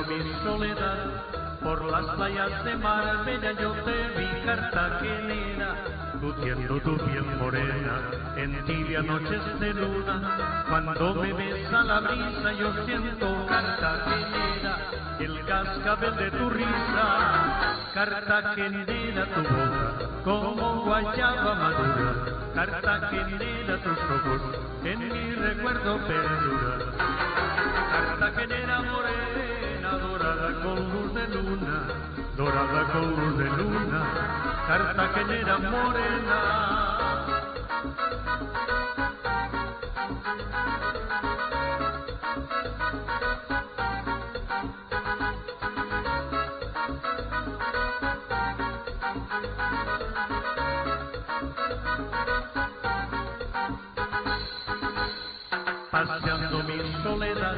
mi soledad, por las playas de Marbella yo te vi, cartagenera, luciendo tu piel morena, en tibia noches de luna, cuando me besa la brisa yo siento, cartagenera, el cascabel de tu risa, cartagenera tu boca, como guayaba madura, cartagenera tus ojos, en mi recuerdo perdura, cartagenera morena, dorada con luz de luna, dorada con luz de luna, cartagenera morena. Paseando mi soledad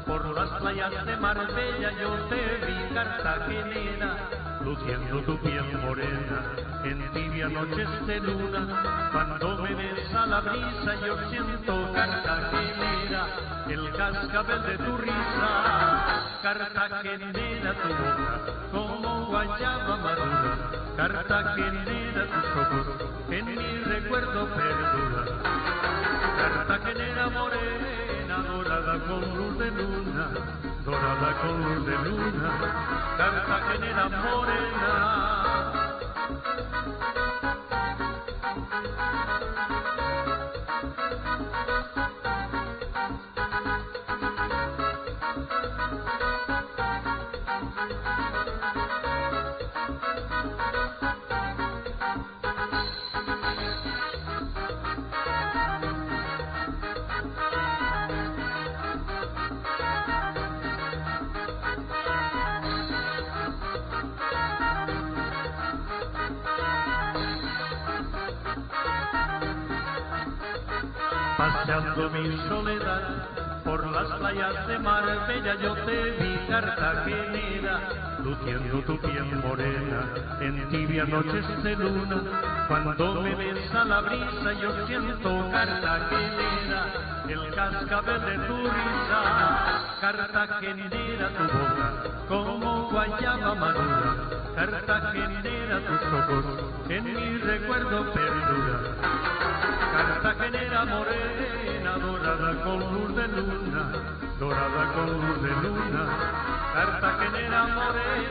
por las playas de Marbella yo te vi, cartagenera, luciendo tu piel morena, en tibia noches de luna, cuando me besa la brisa yo siento, cartagenera, el cascabel de tu risa, cartagenera tu boca, como guayaba madura, cartagenera tus ojos, en mi recuerdo perdura, cartagenera morena, dorada con luz de luna, dorada con luz de luna, cartagenera morena. Paseando mi soledad por las playas de Marbella yo te vi, cartagenera, luciendo tu piel morena, en tibia noches de luna, cuando me besa la brisa yo siento, cartagenera, el cascabel de tu risa, cartagenera tu boca, como guayaba madura, cartagenera tus ojos, en mi recuerdo perdura, cartagenera morena, dorada con luz de luna, dorada con luz de luna, cartagenera morena.